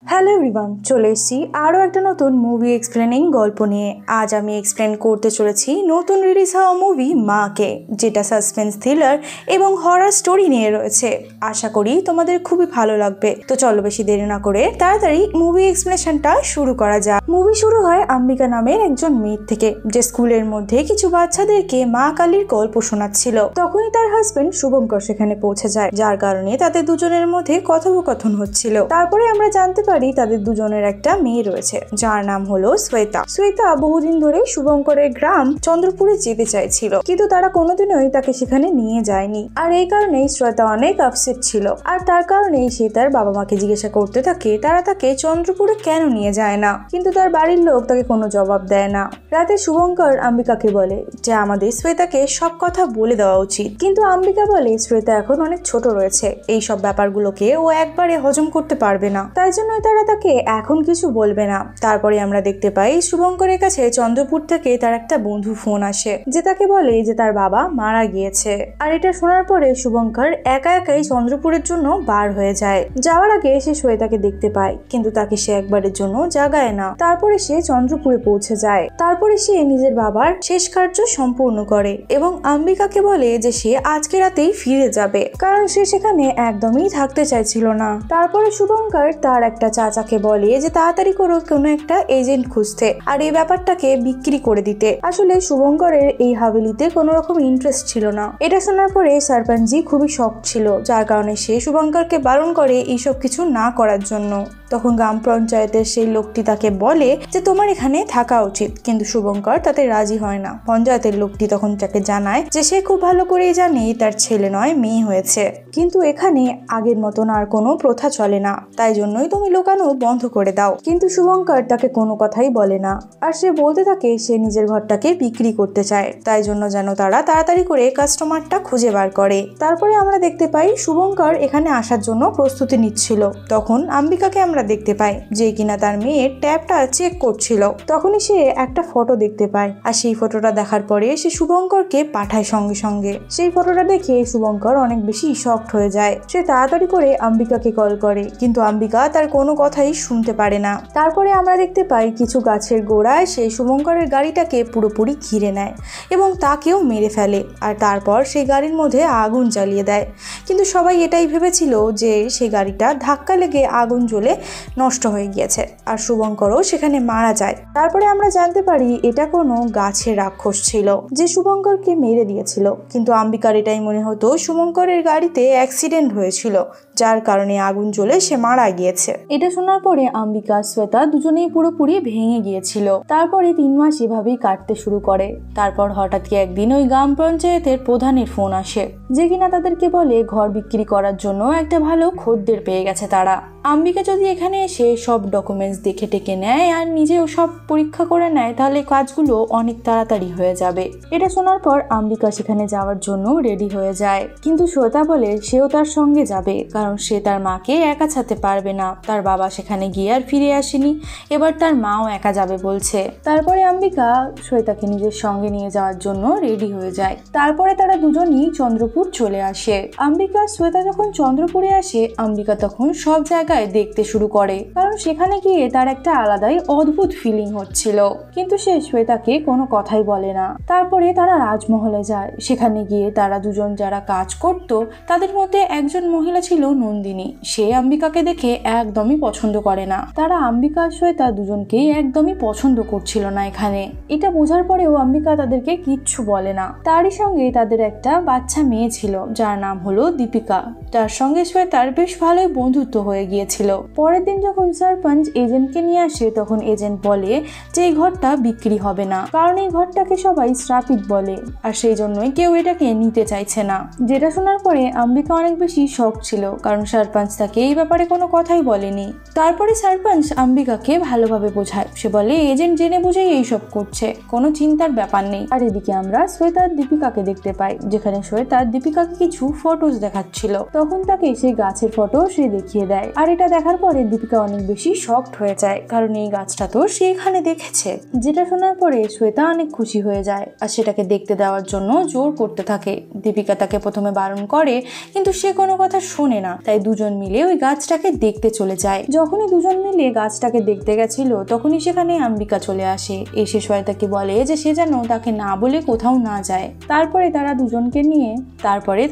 Hello everyone, চলে এসেছি আরও একটা নতুন মুভি এক্সপ্লেনিং গল্প নিয়ে। আজ আমি এক্সপ্লেন করতে চলেছি নতুন রিলিজ হওয়া মুভি মাকে, যেটা সাসপেন্স থ্রিলার এবং হরার স্টোরি নিয়ে রয়েছে। আশা করি তোমাদের খুবই ভালো লাগবে। তো চলো বেশি দেরি না করে তাড়াতাড়ি মুভি এক্সপ্লেনেশনটা শুরু করা যাক। মুভি শুরু হয় আম্বিকা নামের একজন মেয়ের থেকে, যে স্কুলের মধ্যে কিছু বাচ্চাদেরকে মা কালীর গল্প শোনাচ্ছিল। তখনই তার হাজবেন্ড শুভঙ্কর সেখানে পৌঁছে যায়, যার কারণে তাদের দুজনের মধ্যে কথোপকথন হচ্ছিল। তারপরে আমরা জানতে পারি তাদের দুজনের একটা মেয়ে রয়েছে, যার নাম হলো শ্বেতা। শ্বেতা বহুদিন ধরে শুভঙ্করের গ্রাম চন্দ্রপুরে যেতে চাইছিল, কিন্তু তারা কোনোদিনই তাকে সেখানে নিয়ে যায়নি। আর এই কারণেই শ্বেতা অনেক আপসেট ছিল, আর তার কারণেই সে তার বাবা মাকে জিজ্ঞাসা করতে থাকে তারা তাকে চন্দ্রপুরে কেন নিয়ে যায় না, কিন্তু তার বাড়ির লোক তাকে কোনো জবাব দেয় না। রাতে শুভঙ্কর আম্বিকাকে বলে যে আমাদের শ্বেতাকে সব কথা বলে দেওয়া উচিত, কিন্তু আম্বিকা বলে শ্বেতা এখন অনেক ছোট রয়েছে, এই সব ব্যাপারগুলোকে ও একবারে হজম করতে পারবে না, তাই জন্য তারা তাকে এখন কিছু বলবে না। তারপরে আমরা দেখতে পাই শুভঙ্করের কাছে চন্দ্রপুর থেকে তার একটা বন্ধু ফোন আসে, যে তাকে বলে যে তার বাবা মারা গিয়েছে। আর এটা শোনার পরে শুভঙ্কর একা একাই চন্দ্রপুরের জন্য বার হয়ে যায়। যাওয়ার আগে সে শ্বেতাকে দেখতে পায়, কিন্তু তাকে সে একবারের জন্য জাগায় না। তারপরে সে চন্দ্রপুরে পৌঁছে যায়। তারপরে সে নিজের বাবার শেষ কার্য সম্পূর্ণ করে এবং আম্বিকাকে বলে যে সে আজকে রাতেই ফিরে যাবে, কারণ সে সেখানে একদমই থাকতে চাইছিল না। তারপরে শুভঙ্কর তার একটা চাচাকে বলে যে তাড়াতাড়ি করে কোনো একটা এজেন্ট খুঁজতে আর এই ব্যাপারটাকে বিক্রি করে দিতে। আসলে শুভঙ্করের এই হাভেলিতে কোনো রকম ইন্টারেস্ট ছিল না। এটা শোনার পরে সরপঞ্চজি খুবই শক ছিল, যার কারণে সে শুভঙ্করকে বারণ করে এইসব কিছু না করার জন্য। তখন গ্রাম পঞ্চায়েতের সেই লোকটি তাকে বলে যে তোমার এখানে থাকা উচিত, কিন্তু শুভঙ্কর তাতে রাজি হয় না। পঞ্চায়েতের লোকটি তখন তাকে জানায় যে সে খুব ভালো করেই জানে তার ছেলে নয় মেয়ে হয়েছে, কিন্তু এখানে আগের মতন আর কোনো প্রথা চলে না, তাই জন্যই তুমি লুকানো বন্ধ করে দাও। কিন্তু শুভঙ্কর তাকে কোনো কথাই বলে না, আর সে বলতে থাকে সে নিজের ঘরটাকে বিক্রি করতে চায়, তাই জন্য যেন তারা তাড়াতাড়ি করে কাস্টমারটা খুঁজে বার করে। তারপরে আমরা দেখতে পাই শুভঙ্কর এখানে আসার জন্য প্রস্তুতি নিচ্ছিল। তখন আম্বিকাকে আমরা দেখতে পাই যে কিনা তার মেয়ের ট্যাবটা চেক করছিল। তখনই সে একটা ফটো দেখতে পায়, আর সেই ফটোটা দেখার পরে সে শুভঙ্করকে পাঠায় সঙ্গে সঙ্গে। সেই ফটোটা দেখে শুভঙ্কর অনেক বেশি শকড হয়ে যায়। সে তাড়াতাড়ি করে আম্বিকাকে কল করে, কিন্তু আম্বিকা তার কোনো কথাই শুনতে পারে না। তারপরে আমরা দেখতে পাই কিছু গাছের গোড়ায় সে শুভঙ্করের গাড়িটাকে পুরোপুরি ঘিরে নেয় এবং তাকেও মেরে ফেলে, আর তারপর সেই গাড়ির মধ্যে আগুন জ্বালিয়ে দেয়। কিন্তু সবাই এটাই ভেবেছিল যে সেই গাড়িটা ধাক্কা লেগে আগুন জ্বলে নষ্ট হয়ে গিয়েছে, আর শুভঙ্করও সেখানে মারা যায়। তারপরে আমরা জানতে পারি এটা কোনো গাছের রাক্ষস ছিল যে শুভঙ্করকে মেরে দিয়েছিল, কিন্তু আম্বিকার এটাই মনে হতো শুভঙ্করের গাড়িতে অ্যাক্সিডেন্ট হয়েছিল, যার কারণে আগুন জ্বলে সে মারা গিয়েছে। এটা শোনার পরে আম্বিকা শ্বেতা দুজনেই পুরোপুরি ভেঙে গিয়েছিল। তারপরে 3 মাস এভাবেই কাটতে শুরু করে। তারপর হঠাৎ একদিন ওই গ্রাম পঞ্চায়েতের প্রধানের ফোন আসে, যে কিনা তাদেরকে বলে ঘর বিক্রি করার জন্য একটা ভালো খদ্দের পেয়ে গেছে তারা। আম্বিকা যদি এখানে এসে সব ডকুমেন্টস দেখে টেকে নেয় আর নিজেও সব পরীক্ষা করে নেয়, তাহলে কাজগুলো অনেক তাড়াতাড়ি হয়ে যাবে। এটা শোনার পর আম্বিকা সেখানে যাওয়ার জন্য রেডি হয়ে যায়, কিন্তু শ্বেতা বলে সেও তার সঙ্গে যাবে, কারণ সে তার মাকে একা ছাড়তে পারবে না। তার বাবা সেখানে গিয়ে আর ফিরে আসেনি, এবার তার মাও একা যাবে বলছে। তারপরে আম্বিকা শ্বেতাকে নিজের সঙ্গে নিয়ে যাওয়ার জন্য রেডি হয়ে যায়। তারপরে তারা দুজনই চন্দ্রপুর চলে আসে। আম্বিকা শ্বেতা যখন চন্দ্রপুরে আসে, আম্বিকা তখন সব জায়গায় দেখতে শুরু করে, কারণ সেখানে গিয়ে তার একটা আলাদাই অদ্ভুত ফিলিং হচ্ছিল, কিন্তু সে শ্বেতাকে কোনো কথাই বলে না। তারপরে তারা রাজমহলে যায়। সেখানে গিয়ে তারা দুজন যারা কাজ করত তাদের মধ্যে একজন মহিলা ছিল নন্দিনী। সে আম্বিকাকে দেখে একদমই পছন্দ করে না। তারা আম্বিকা আর শ্বেতা দুজনকেই একদমই পছন্দ করছিল না এখানে। এটা বোঝার পরেও আম্বিকা তাদেরকে কিচ্ছু বলে না। তারই সঙ্গে তাদের একটা বাচ্চা মেয়ে ছিল, যার নাম হলো দীপিকা। তার সঙ্গে শ্বেতার বেশ ভালোই বন্ধুত্ব হয়ে গিয়েছিল। পরের দিন যখন সরপঞ্চ এজেন্টকে নিয়ে আসে, তখন এজেন্ট বলে যে এই ঘরটা বিক্রি হবে না, কারণ এই ঘরটাকে সবাই শ্রাপিত বলে, আর সেই জন্যই কেউ এটাকে নিতে চাইছে না। যেটা শোনার পরে আম্বিকা অনেক বেশি শক ছিল, কারণ সরপঞ্চ তাকে এই ব্যাপারে কোনো কথাই বলেনি। তারপরে সরপঞ্চ আম্বিকাকে ভালোভাবে বোঝায়। সে বলে এজেন্ট জেনে বুঝেই এইসব করছে, কোনো চিন্তার ব্যাপার নেই। আর এদিকে আমরা শ্বেতা আর দীপিকাকে দেখতে পাই, যেখানে শ্বেতা দীপিকাকে কিছু ফটোজ দেখাচ্ছিল। তখন তাকে সেই গাছের ফটো সে দেখিয়ে দেয়, আর আর এটা দেখার পরে দীপিকা অনেক বেশি শকড হয়ে যায়, কারণ এই গাছটা তো সে এখানে দেখেছে। যেটা শোনার পরে শ্বেতা অনেক খুশি হয়ে যায় আর সেটাকে দেখতে দেওয়ার জন্য জোর করতে থাকে। দীপিকা তাকে প্রথমে বারণ করে, কিন্তু সে কোনো কথা শোনে না। তাই দুজন মিলে ওই গাছটাকে দেখতে চলে যায়। যখনই দুজন মিলে গাছটাকে দেখতে গেছিল তখনই সেখানে অম্বিকা চলে আসে। এসে শ্বেতাকে বলে যে সে যেন তাকে না বলে কোথাও না যায়। তারপরে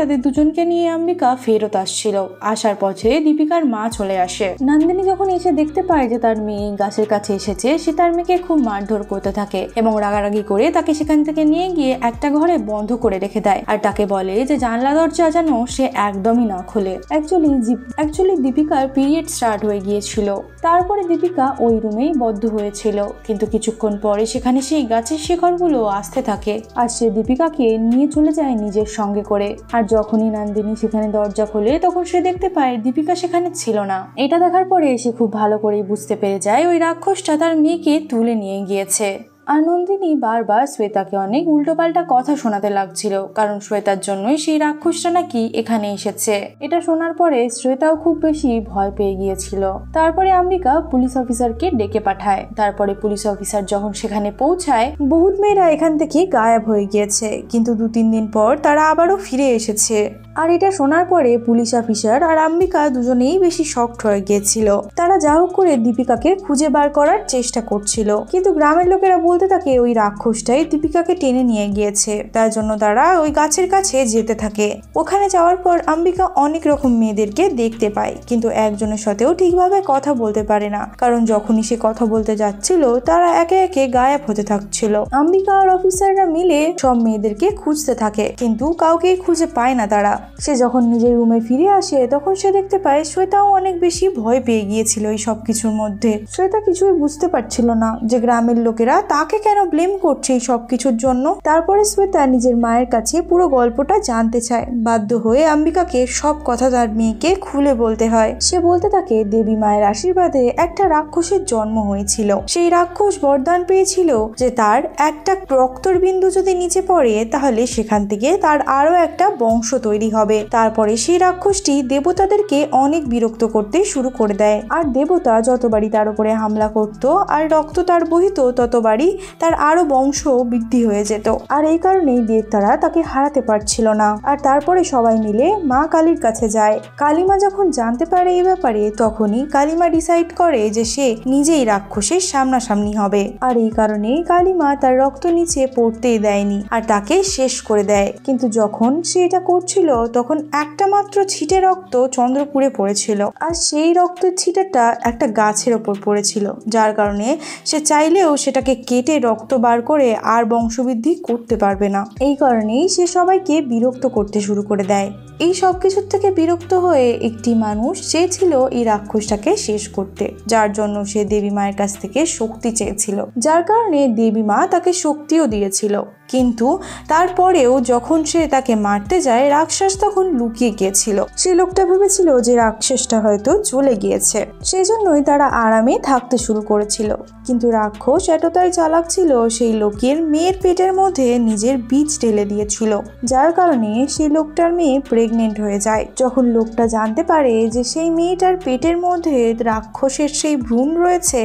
তাদের দুজনকে নিয়ে অম্বিকা ফেরত আসছিল। আসার পথে দীপিকার মা চলে আসে। নন্দিনী যখন এসে দেখতে পায় যে তার মেয়ে গাছের কাছে এসেছে, সে তার মেয়েকে খুব মারধর করতে থাকে এবং রাগারাগি করে তাকে সেখান থেকে নিয়ে গিয়ে একটা ঘরে বন্ধ করে রেখে দেয় আর তাকে বলে যে জানলা দরজা যেন সে একদমই না খোলে। অ্যাকচুয়ালি দীপিকার পিরিয়ড স্টার্ট হয়ে গিয়েছিল। তারপরে দীপিকা ওই রুমেই বদ্ধ হয়েছিল, কিন্তু কিছুক্ষণ পরে সেখানে সেই গাছের শিকড়গুলো আসতে থাকে আর সে দীপিকাকে নিয়ে চলে যায় নিজের সঙ্গে করে। আর যখনই নন্দিনী সেখানে দরজা খোলে তখন সে দেখতে পায় দীপিকা সেখানে ছিল না। এটা দেখার পরে সে খুব ভালো করেই বুঝতে পেরে যায় ওই রাক্ষসটা তার মেয়েকে তুলে নিয়ে গিয়েছে। আর নন্দিনী বারবার শ্বেতাকে অনেক উল্টোপাল্টা কথা শোনাতে লাগছিল, কারণ শ্বেতার জন্যই সেই রাক্ষসটা নাকি এখানে এসেছে। এটা শোনার পরে শ্বেতাও খুব বেশি ভয় পেয়ে গিয়েছিল। তারপরে অম্বিকা পুলিশ অফিসারকে ডেকে পাঠায়। তারপরে পুলিশ অফিসার যখন সেখানে পৌঁছায়, বহুত মেয়েরা এখান থেকে গায়েব হয়ে গিয়েছে, কিন্তু 2-3 দিন পর তারা আবারও ফিরে এসেছে। আর এটা শোনার পরে পুলিশ অফিসার আর অম্বিকা দুজনেই বেশি শকড হয়ে গিয়েছিল। তারা যা হোক করে দীপিকাকে খুঁজে বার করার চেষ্টা করছিল, কিন্তু গ্রামের লোকেরা বলতে থাকে ওই রাক্ষসটাই দীপিকাকে টেনে নিয়ে গিয়েছে। তার জন্য তারা ওই গাছের কাছে যেতে থাকে। ওখানে যাওয়ার পর অম্বিকা অনেক রকম মেয়েদেরকে দেখতে পায়, কিন্তু একজনের সাথেও ঠিকভাবে কথা বলতে পারে না, কারণ যখনই সে কথা বলতে যাচ্ছিল তারা একে একে গায়েব হতে থাকছিল। অম্বিকা আর অফিসাররা মিলে সব মেয়েদেরকে খুঁজতে থাকে, কিন্তু কাউকেই খুঁজে পায় না তারা। সে যখন নিজের রুমে ফিরে আসে তখন সে দেখতে পায় শ্বেতাও অনেক বেশি ভয় পেয়ে গিয়েছিল এই সব কিছুর মধ্যে। শ্বেতা কিছুই বুঝতে পারছিল না যে গ্রামের লোকেরা তাকে কেন ব্লেম করছে এই সব কিছুর জন্য। তারপরে শ্বেতা নিজের মায়ের কাছে পুরো গল্পটা জানতে চায়। বাধ্য হয়ে অম্বিকাকে সব কথা তার মেয়েকে খুলে বলতে হয়। সে বলতে থাকে দেবী মায়ের আশীর্বাদে একটা রাক্ষসের জন্ম হয়েছিল। সেই রাক্ষস বরদান পেয়েছিল যে তার একটা রক্তর বিন্দু যদি নিচে পড়ে তাহলে সেখান থেকে তার আরো একটা বংশ তৈরি হবে। তারপরে সেই রাক্ষসটি দেবতাদেরকে অনেক বিরক্ত করতে শুরু করে দেয়, আর দেবতা যতবারই তার উপরে হামলা করত আর রক্ত তার বহিত ততবারই তার আরো বংশ বৃদ্ধি হয়ে যেত। আর এই কারণেই দেবতারা তাকে হারাতে পারছিল না। আর তারপরে সবাই মিলে মা কালীর কাছে যায়। কালীমা যখন জানতে পারে এই ব্যাপারে তখনই কালীমা ডিসাইড করে যে সে নিজেই রাক্ষসের সামনাসামনি হবে। আর এই কারণেই কালীমা তার রক্ত নিচে পড়তেই দেয়নি আর তাকে শেষ করে দেয়। কিন্তু যখন সে এটা করছিল তখন একটা মাত্র ছিটে রক্ত চন্দ্রপুরে পড়েছিল, আর সেই রক্তের ছিটেটা একটা গাছের ওপর পড়েছিল, যার কারণে সে চাইলেও সেটাকে কেটে রক্ত বার করে আর বংশবৃদ্ধি করতে পারবে না। এই কারণেই সে সবাইকে বিরক্ত করতে শুরু করে দেয়। এই সব কিছুর থেকে বিরক্ত হয়ে একটি মানুষ চেয়েছিল এই রাক্ষসটাকে শেষ করতে, যার জন্য সে দেবী মায়ের কাছ থেকে শক্তি চেয়েছিল, যার কারণে দেবী মা তাকে শক্তিও দিয়েছিল। কিন্তু তারপরেও যখন সে তাকে মারতে যায় রাক্ষস তখন লুকিয়ে গিয়েছিল। সেই লোকটা ভেবেছিল যে রাক্ষসটা হয়তো চলে গিয়েছে, সেজন্যই তারা আরামে থাকতে শুরু করেছিল। কিন্তু রাক্ষস এতটাই চালাক ছিল সেই লোকের মেয়ের পেটের মধ্যে নিজের বীজ ঢেলে দিয়েছিল, যার কারণে সেই লোকটার মেয়ে প্রেগনেন্ট হয়ে যায়। যখন লোকটা জানতে পারে যে সেই মেয়েটার পেটের মধ্যে রাক্ষসের সেই ভ্রূণ রয়েছে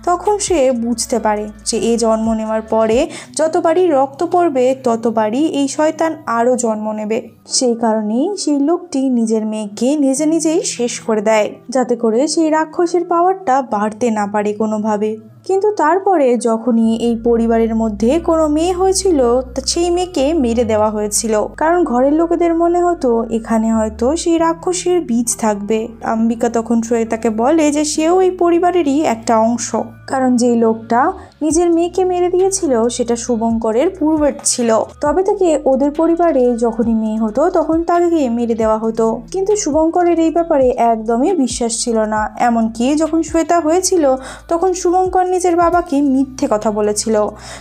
তখন সে বুঝতে পারে যে এ জন্ম নেওয়ার পরে যতবারই রক্ত পড়বে ততবারই এই শয়তান আরো জন্ম নেবে। সেই কারণেই সেই লোকটি নিজের মেয়েকে নিজে নিজেই শেষ করে দেয়, যাতে করে সেই রাক্ষসের পাওয়ারটা বাড়তে না পারে কোনোভাবে। কিন্তু তারপরে যখনই এই পরিবারের মধ্যে কোনো মেয়ে হয়েছিল সেই মেয়েকে মেরে দেওয়া হয়েছিল, কারণ ঘরের লোকেদের মনে হতো এখানে হয়তো সেই রাক্ষসের বীজ থাকবে। অম্বিকা তখন শ্বেতাকে বলে যে সেও এই পরিবারেরই একটা অংশ, কারণ যেই লোকটা নিজের মেয়েকে মেরে দিয়েছিল সেটা শুভঙ্করের পূর্বের ছিল। তবে থেকে ওদের পরিবারে যখনই মেয়ে হতো তখন তাকে মেরে দেওয়া হতো। কিন্তু শুভঙ্করের এই ব্যাপারে একদমই বিশ্বাস ছিল না। এমনকি যখন শ্বেতা হয়েছিল তখন শুভঙ্কর নিজের বাবাকে মিথ্যে কথা বলেছিল।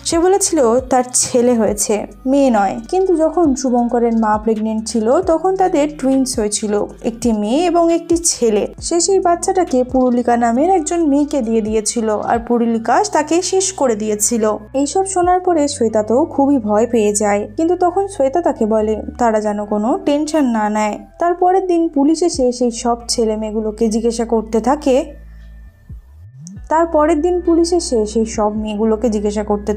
সে বলেছিল তার ছেলে হয়েছে, মেয়ে নয়। কিন্তু যখন শুভঙ্করের মা প্রেগনেন্ট ছিল তখন তাদের টুইন্স হয়েছিল, একটি মেয়ে এবং একটি ছেলে। সে সেই বাচ্চাটাকে পুরুলিকা নামের একজন মেয়েকে দিয়ে দিয়েছিল আর পুরুলিকা তাকে শেষ করে দিয়েছিল। এইসব শোনার পরে শ্বেতা তো খুবই ভয় পেয়ে যায়, কিন্তু তখন শ্বেতা তাকে বলে তারা যেন কোনো টেনশন না নেয়। তারপরের দিন পুলিশ এসে সেই সব ছেলে মেয়েগুলোকে জিজ্ঞাসা করতে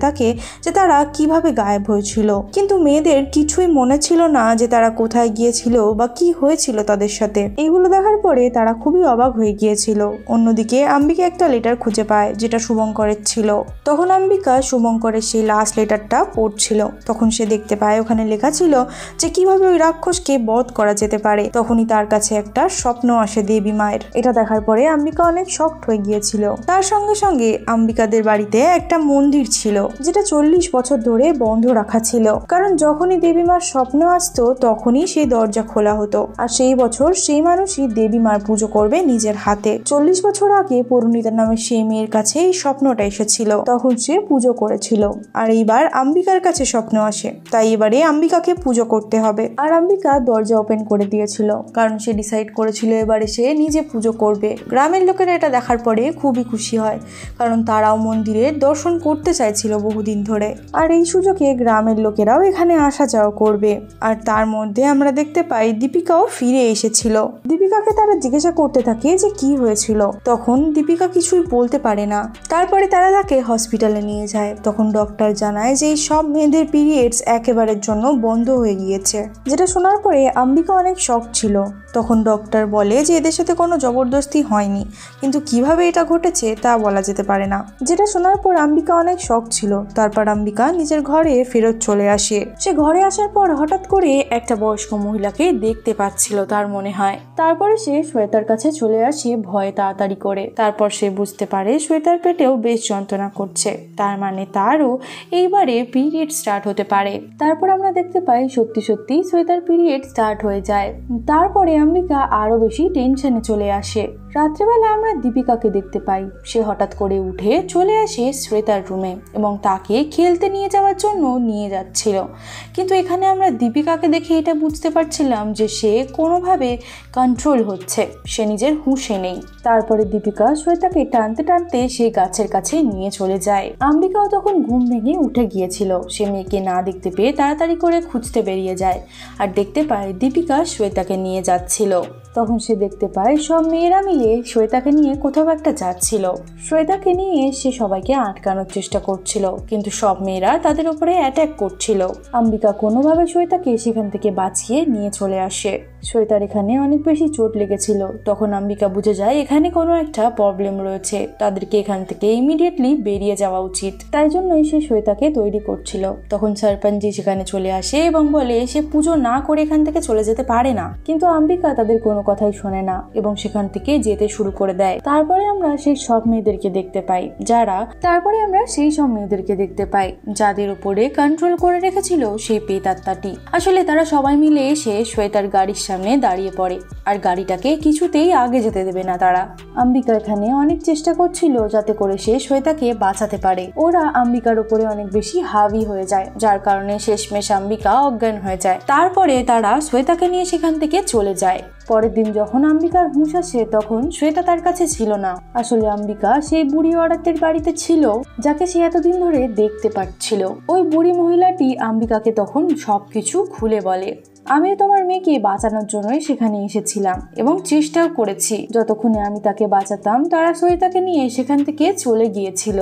থাকে যে তারা কিভাবে গায়েব হয়েছিল। কিন্তু মেয়েদের কিছুই মনে ছিল না যে তারা কোথায় গিয়েছিল বা কি হয়েছিল তাদের সাথে। এগুলো দেখার পরে তারা খুবই অবাক হয়ে গিয়েছিল। অন্যদিকে আম্বিকা একটা লেটার খুঁজে পায় যেটা শুভঙ্করের ছিল। তখন আম্বিকা শুভঙ্করের সেই লাস্ট লেটারটা পড়ছিল। তখন সে দেখতে পায় ওখানে লেখা ছিল যে কিভাবে ওই রাক্ষসকে বধ করা যেতে পারে। তখনই তার কাছে একটা স্বপ্ন আসে দেবী মায়ের। এটা দেখার পরে আম্বিকা অনেক শকড হয়ে গিয়েছিল। তার সঙ্গে সঙ্গে আম্বিকাদের বাড়িতে একটা মন্দির ছিল যেটা 40 বছর ধরে বন্ধ রাখা ছিল, কারণ যখনই দেবী মার স্বপ্ন আসতো তখনই সেই দরজা খোলা হতো। আর সেই বছর সেই মানুষই দেবী মার পুজো করবে নিজের হাতে। 40 বছর আগে পরিণীতা নামে সেই মেয়ের কাছে এই স্বপ্নটা এসেছিল, তখন সে পুজো করেছিল। আর এইবার আম্বিকার কাছে স্বপ্ন আসে, তাই এবারে আম্বিকাকে পুজো করতে হবে। আর আম্বিকা দরজা ওপেন করে দিয়েছিল, কারণ সে ডিসাইড করেছিল এবারে সে নিজে পুজো করবে। গ্রামের লোকেরা এটা দেখার পরে খুবই খুশি হয়, কারণ তারাও মন্দিরের দর্শন করতে চাইছিল বহুদিন ধরে। আর এই সুযোগে গ্রামের লোকেরাও এখানে আসা যাওয়া করবে। আর তার মধ্যে আমরা দেখতে পাই দীপিকাও ফিরে এসেছিল। দীপিকাকে তারা জিজ্ঞাসা করতে থাকে যে কি হয়েছিল। তখন দীপিকা কিছুই বলতে পারে না। তারপরে তারা তাকে হসপিটালে নিয়ে যায়। তখন ডক্টর জানায় যে এই সব মেয়েদের পিরিয়ডস একেবারের জন্য বন্ধ হয়ে গিয়েছে। যেটা শোনার পরে আম্বিকা অনেক শক ছিল। তখন ডক্টর বলে যে এদের সাথে কোনো জবরদস্তি হয়নি, কিন্তু কিভাবে এটা ঘটেছে তা বলা যেতে পারে না। যেটা শোনার পর আম্বিকা অনেক শক ছিল। তারপর আম্বিকা নিজের ঘরে ফেরত চলে আসে। সে ঘরে আসার পর হঠাৎ করে একটা বয়স্ক মহিলাকে দেখতে পাচ্ছিল তার মনে হয়। তারপরে সে শ্বেতার কাছে চলে আসে ভয়ে তাড়াতাড়ি করে। তারপর সে বুঝতে পারে শ্বেতার পেটেও বেশ যন্ত্রণা করছে, তার মানে তারও এইবারে পিরিয়ড স্টার্ট হতে পারে। তারপর আমরা দেখতে পাই সত্যি সত্যি শ্বেতার পিরিয়ড স্টার্ট হয়ে যায়। তারপরে আম্বিকা আরো বেশি টেনশনে চলে আসে। রাত্রেবেলা আমরা দীপিকাকে দেখতে পাই। সে হঠাৎ করে উঠে চলে আসে শ্বেতার রুমে এবং তাকে খেলতে নিয়ে যাওয়ার জন্য নিয়ে যাচ্ছিল। কিন্তু এখানে আমরা দীপিকাকে দেখে এটা বুঝতে পারছিলাম যে সে কোনোভাবে কন্ট্রোল হচ্ছে, সে নিজের হুঁশে নেই। তারপরে দীপিকা শ্বেতাকে টানতে টানতে সেই গাছের কাছে নিয়ে চলে যায়। আম্বিকাও তখন ঘুম ভেঙে উঠে গিয়েছিল। সে মেয়েকে না দেখতে পেয়ে তাড়াতাড়ি করে খুঁজতে বেরিয়ে যায় আর দেখতে পায় দীপিকা শ্বেতাকে নিয়ে যাচ্ছিল। তখন সে দেখতে পায় সব মেয়েরা মিলে শ্বেতাকে নিয়ে কোথাও একটা যাচ্ছিল। শ্বেতাকে নিয়ে সে সবাইকে আটকানোর চেষ্টা করছিল, কিন্তু সব মেয়েরা তাদের উপরে অ্যাটাক করছিল। আম্বিকা কোনোভাবে শ্বেতাকে সেখান থেকে বাঁচিয়ে নিয়ে চলে আসে। শ্বেতার এখানে অনেক বেশি চোট লেগেছিল। তখন আম্বিকা বুঝে যায় এখানে কোনো একটা প্রবলেম রয়েছে, তাদেরকে এখান থেকে ইমিডিয়েটলি বেরিয়ে যাওয়া উচিত। তাই জন্যই সে শ্বেতাকে তৈরি করছিল। তখন সরপঞ্চজি সেখানে চলে আসে এবং বলে সে পুজো না করে এখান থেকে চলে যেতে পারে না। কিন্তু আম্বিকা তাদের কোনো কথাই শোনে না এবং সেখান থেকে যেতে শুরু করে দেয়। তারপরে আমরা সেই সব মেয়েদেরকে দেখতে পাই যাদের উপরে কন্ট্রোল করে রেখেছিল সেই প্রেতাত্মাটি। আসলে তারা সবাই মিলে এসে শ্বেতার গাড়ির সামনে দাঁড়িয়ে পড়ে আর গাড়িটাকে কিছুতেই আগে যেতে দেবে না তারা। আম্বিকা এখানে অনেক চেষ্টা করছিল যাতে করে সে শ্বেতাকে বাঁচাতে পারে। ওরা আম্বিকার উপরে অনেক বেশি হাবি হয়ে যায়, যার কারণে শেষমেশ আম্বিকা অজ্ঞান হয়ে যায়। তারপরে তারা শ্বেতাকে নিয়ে সেখান থেকে চলে যায়। পরের দিন যখন আম্বিকার হুঁশ আসে তখন শ্বেতা তার কাছে ছিল না। আসলে আম্বিকা সেই বুড়ি অরাতের বাড়িতে ছিল যাকে সে এতদিন ধরে দেখতে পাচ্ছিল। ওই বুড়ি মহিলাটি আম্বিকাকে তখন সবকিছু খুলে বলে, আমি তোমার মেয়েকে বাঁচানোর জন্যই সেখানে এসেছিলাম এবং চেষ্টাও করেছি। যতক্ষণে আমি তাকে বাঁচাতাম তারা শ্বেতাকে নিয়ে সেখান থেকে চলে গিয়েছিল।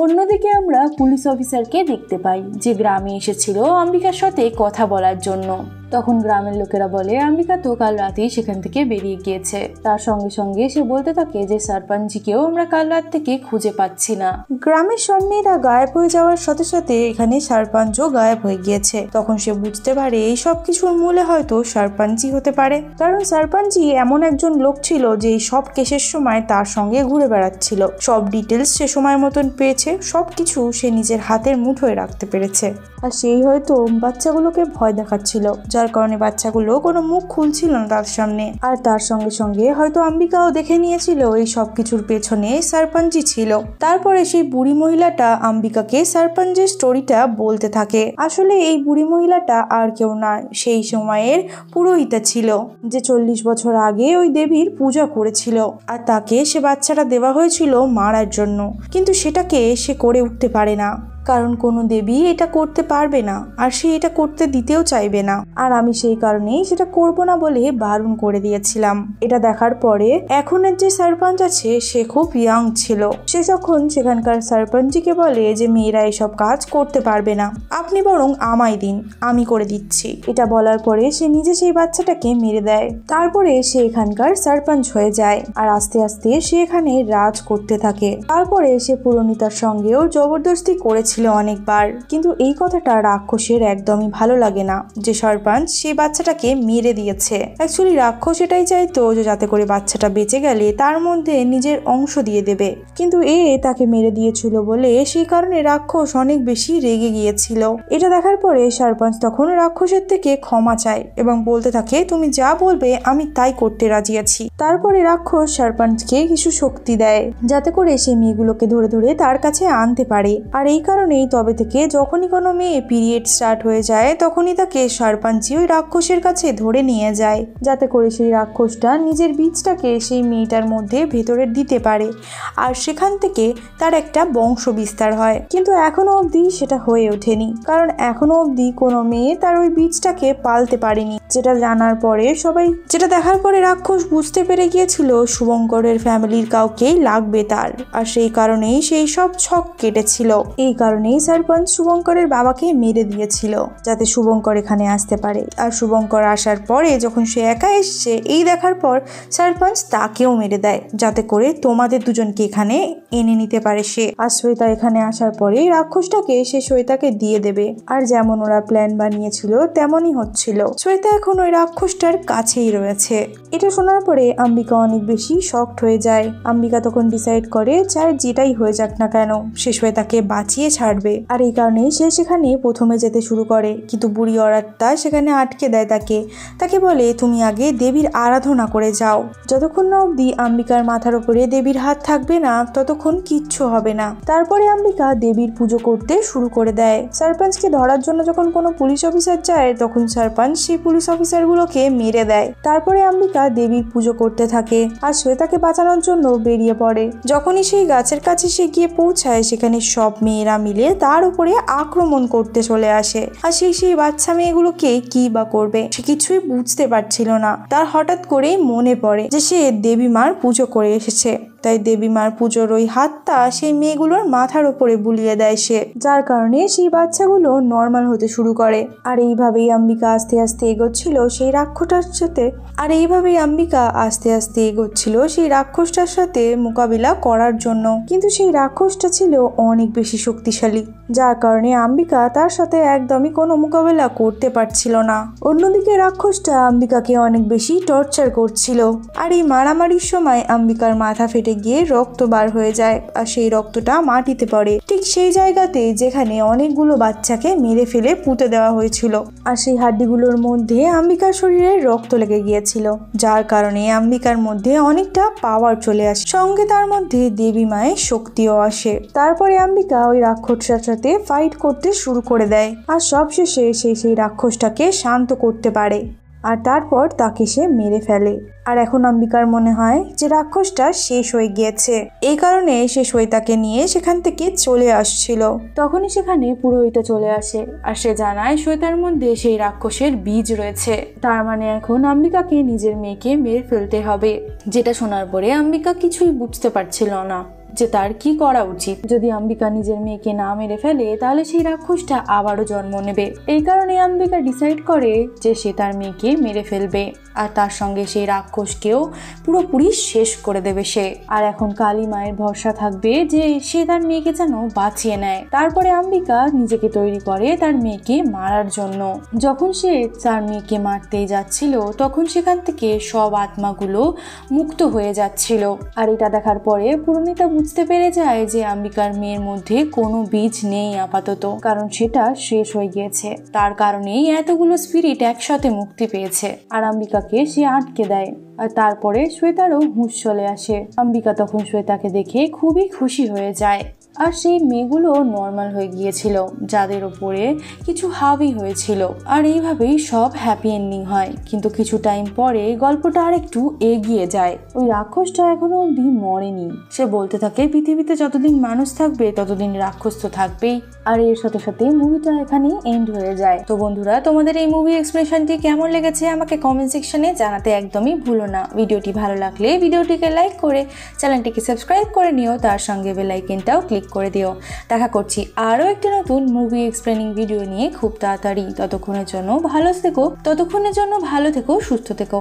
অন্যদিকে আমরা পুলিশ অফিসারকে দেখতে পাই যে গ্রামে এসেছিল আম্বিকার সাথে কথা বলার জন্য। তখন গ্রামের লোকেরা বলে আম্বিকা তো কাল রাতেই সেখান থেকে বেরিয়ে গিয়েছে। তার সঙ্গে সঙ্গে সে বলতে থাকে যে সরপঞ্চজিকেও আমরা কাল রাত থেকে খুঁজে পাচ্ছি না। গ্রামের সব মেয়েরা গায়েব হয়ে যাওয়ার সাথে সাথে এখানে সরপঞ্চও গায়েব হয়ে গিয়েছে। তখন সে বুঝতে পারে এই সব কিছুর মূলে হয়তো সরপঞ্চই হতে পারে, কারণ সরপঞ্চই এমন একজন লোক ছিল যে এই সব কেসের সময় তার সঙ্গে ঘুরে বেড়াচ্ছিল। সব ডিটেলস সে সময় মতন পেয়েছে, সবকিছু সে নিজের হাতের মুঠোয় রাখতে পেরেছে। আর সেই হয়তো বাচ্চাগুলোকে ভয় দেখাচ্ছিল, যার কারণে বাচ্চাগুলো কোনো মুখ খুলছিল না তার সামনে। আর তার সঙ্গে সঙ্গে হয়তো আম্বিকাও দেখে নিয়েছিল এই সব কিছুর পেছনে সরপঞ্চই ছিল। তারপরে সেই বুড়ি মহিলাটা আম্বিকাকে সরপঞ্চের স্টোরিটা বলতে থাকে। আসলে এই বুড়ি মহিলাটা আর কেউ নয়, সেই সময়ের পুরোহিতা ছিল, যে 40 বছর আগে ওই দেবীর পূজা করেছিল। আর তাকে সে বাচ্চাটা দেওয়া হয়েছিল মারার জন্য, কিন্তু সেটাকে সে করে উঠতে পারে না, কারণ কোনো দেবী এটা করতে পারবে না, আর সে এটা করতে দিতেও চাইবে না। আর আমি সেই কারণেই সেটা করব না বলে বারণ করে দিয়েছিলাম। এটা দেখার পরে এখনের যে সরপঞ্চ আছে সে খুব ইয়াং ছিল। সে যখন সেখানকার সরপঞ্চকে বলে যে মেয়েরা এসব কাজ করতে পারবে না, আপনি বরং আমায় দিন, আমি করে দিচ্ছি। এটা বলার পরে সে নিজে সেই বাচ্চাটাকে মেরে দেয়। তারপরে সে এখানকার সরপঞ্চ হয়ে যায়, আর আস্তে আস্তে সে এখানে রাজ করতে থাকে। তারপরে সে পুরনিতার সঙ্গেও জবরদস্তি করেছিল অনেকবার, কিন্তু এই কথাটা রাক্ষসের একদমই ভালো লাগে না যে সরপঞ্চ সেই বাচ্চাটাকে মেরে দিয়েছে। অ্যাকচুয়ালি রাক্ষস এটাই চাইতো যে যাতে করে বাচ্চাটা বেঁচে গেলে তার মধ্যে নিজের অংশ দিয়ে দেবে, কিন্তু তাকে মেরে দিয়েছিল বলে সেই কারণে রাক্ষস অনেক বেশি রেগে গিয়েছিল। এটা দেখার পরে সরপঞ্চ তখন রাক্ষসের থেকে ক্ষমা চায় এবং বলতে থাকে তুমি যা বলবে আমি তাই করতে রাজি আছি। তারপরে রাক্ষস সরপঞ্চকে কিছু শক্তি দেয় যাতে করে সে মেয়েগুলোকে ধরে ধরে তার কাছে আনতে পারে। আর এই কারণেই তবে থেকে যখনই কোনো মেয়ে পিরিয়ড স্টার্ট হয়ে যায় তখনই তাকে সরপঞ্চই ওই রাক্ষসের কাছে ধরে নিয়ে যায়, যাতে করে সেই রাক্ষসটা নিজের বীজটাকে সেই মেয়েটার মধ্যে ভেতরে দিতে পারে, আর সেখান থেকে তার একটা বংশ বিস্তার হয়। কিন্তু এখনো অবধি সেটা হয়ে ওঠেনি, কারণ এখনো অবধি কোনো মেয়ে তার ওই বীজটাকে পালতে পারেনি। যেটা দেখার পরে রাক্ষস বুঝতে পেরে গিয়েছিল শুভঙ্করের ফ্যামিলির কাউকেই লাগবে তার, আর সেই কারণেই সেই সব ছক কেটেছিল। এই কারণেই সরপঞ্চ শুভঙ্করের বাবাকে মেরে দিয়েছিল যাতে শুভঙ্কর এখানে আসতে পারে। আর শুভঙ্কর আসার পরে যখন সে একা এসছে, এই দেখার পর সরপঞ্চ তাকেও মেরে দেয় যাতে করে তোমাদের দুজনকে এখানে এনে নিতে পারে সে। আর শ্বেতা এখানে আসার পরে রাক্ষসটাকে সে শ্বেতাকে দিয়ে দেবে। আর যেমন ওরা প্ল্যান বানিয়েছিল তেমনই হচ্ছিল। শ্বেতা এখন ওই রাক্ষসটার কাছেই রয়েছে। এটা শোনার পরে আম্বিকা অনেক বেশি শকড হয়ে যায়। আম্বিকা তখন ডিসাইড করে চাই যেটাই হয়ে যাক না কেন সে শ্বেতাকে বাঁচিয়ে ছাড়বে। আর এই কারণেই সে সেখানে প্রথমে যেতে শুরু করে, কিন্তু বুড়ি অরাতটা সেখানে আটকে দেয় তাকে বলে তুমি আগে দেবীর আরাধনা করে যাও, যতক্ষণ না অবধি আম্বিকার মাথার উপরে দেবীর হাত থাকবে না ততক্ষণ কিচ্ছু হবে না। তারপরে আম্বিকা দেবীর পুজো করতে শুরু করে দেয়। সরপঞ্চকে ধরার জন্য যখন কোনো পুলিশ অফিসার যায় তখন সরপঞ্চ সেই পুলিশ অফিসারগুলোকে মেরে দেয়। তারপরে আম্বিকা দেবীর পুজো করতে থাকে আর শ্বেতাকে বাঁচানোর জন্য বেরিয়ে পড়ে। যখনই সেই গাছের কাছে সে গিয়ে পৌঁছায় সেখানে সব মেয়েরা মিলে তার উপরে আক্রমণ করতে চলে আসে। আর সেই বাচ্চা মেয়েগুলোকে কি বা করবে সে কিছুই বুঝতে পারছিল না। তার হঠাৎ করেই মনে পড়ে যে সে দেবী মার পুজো করে এসেছে, তাই দেবী মার পুজোর ওই হাতটা সেই মেয়েগুলোর মাথার উপরে বুলিয়ে দেয় সে, যার কারণে সেই বাচ্চাগুলো নর্মাল হতে শুরু করে। আর এইভাবেই আম্বিকা আস্তে আস্তে এগোচ্ছিল সেই রাক্ষসটার সাথে মোকাবিলা করার জন্য। কিন্তু সেই রাক্ষসটা ছিল অনেক বেশি শক্তিশালী, যার কারণে আম্বিকা তার সাথে একদমই কোনো মোকাবিলা করতে পারছিল না। অন্যদিকে রাক্ষসটা আম্বিকাকে অনেক বেশি টর্চার করছিল। আর এই মারামারির সময় আম্বিকার মাথা ফেটে গিয়ে রক্ত বার হয়ে যায়, আর সেই রক্তটা মাটিতে পড়ে ঠিক সেই জায়গাতে যেখানে অনেকগুলো বাচ্চাকে মেরে ফেলে পুঁতে দেওয়া হয়েছিল। আর সেই হাড্ডিগুলোর মধ্যে আম্বিকার শরীরে রক্ত লেগে গিয়েছিল, যার কারণে আম্বিকার মধ্যে অনেকটা পাওয়ার চলে আসে, সঙ্গে তার মধ্যে দেবী মায়ের শক্তিও আসে। তারপরে আম্বিকা ওই রাক্ষসটার সাথে ফাইট করতে শুরু করে দেয়, আর সবশেষে সেই রাক্ষসটাকে শান্ত করতে পারে, আর তারপর তাকে সে মেরে ফেলে। আর এখন আম্বিকার মনে হয় যে রাক্ষসটা শেষ হয়ে গিয়েছে, এই কারণে সে শ্বেতাকে নিয়ে সেখান থেকে চলে আসছিল। তখনই সেখানে পুরোহিতা চলে আসে, আর সে জানায় শ্বেতার মধ্যে সেই রাক্ষসের বীজ রয়েছে, তার মানে এখন আম্বিকাকে নিজের মেয়েকে মেরে ফেলতে হবে। যেটা শোনার পরে আম্বিকা কিছুই বুঝতে পারছিল না যে তার কি করা উচিত। যদি আম্বিকা নিজের মেয়েকে না মেরে ফেলে তাহলে সেই রাক্ষসটা আবারও জন্ম নেবে। এই কারণে আম্বিকা ডিসাইড করে যে সে তার মেয়েকে মেরে ফেলবে, আর তার সঙ্গে সেই রাক্ষসকেও পুরোপুরি শেষ করে দেবে সে। আর এখন কালী মায়ের ভরসা থাকবে যে সে তার মেয়েকে যেন বাঁচিয়ে নেয়। তারপরে আম্বিকা নিজেকে তৈরি করে তার মেয়েকে মারার জন্য। যখন সে তার মেয়েকে মারতেই যাচ্ছিল তখন সেখান থেকে সব আত্মাগুলো মুক্ত হয়ে যাচ্ছিল। আর এটা দেখার পরে পুরনিতা বুঝতে পেরে যায় যে অম্বিকার মেয়ের মধ্যে কোনো বীজ নেই আপাতত, কারণ সেটা শেষ হয়ে গিয়েছে। তার কারণেই এতগুলো স্পিরিট একসাথে মুক্তি পেয়েছে। আর অম্বিকাকে সে আটকে দেয়। আর তারপরে শ্বেতারও হুঁশ চলে আসে। অম্বিকা তখন শ্বেতাকে দেখে খুবই খুশি হয়ে যায়। আর সেই মেয়েগুলো নর্মাল হয়ে গিয়েছিল, যাদের ওপরে কিছু হাবি হয়েছিল। আর এইভাবেই সব হ্যাপি এন্ডিং হয়। কিন্তু কিছু টাইম পরে গল্পটা আর একটু এগিয়ে যায়। ওই রাক্ষসটা এখনো অব্দি মরেনি। সে বলতে থাকে পৃথিবীতে যতদিন মানুষ থাকবে ততদিন রাক্ষস তো থাকবেই। আর এর সাথে সাথে মুভিটা এখানে এন্ড হয়ে যায়। তো বন্ধুরা, তোমাদের এই মুভি এক্সপ্রেশনটি কেমন লেগেছে আমাকে কমেন্ট সেকশনে জানাতে একদমই ভুলো না। ভিডিওটি ভালো লাগলে ভিডিওটিকে লাইক করে চ্যানেলটিকে সাবস্ক্রাইব করে নিও, তার সঙ্গে বেল আইকনটাও ক্লিক করে দিও। দেখা করছি আরও একটি নতুন মুভি এক্সপ্লেনিং ভিডিও নিয়ে খুব তাড়াতাড়ি। ততক্ষণের জন্য ভালো থেকো, সুস্থ থেকো।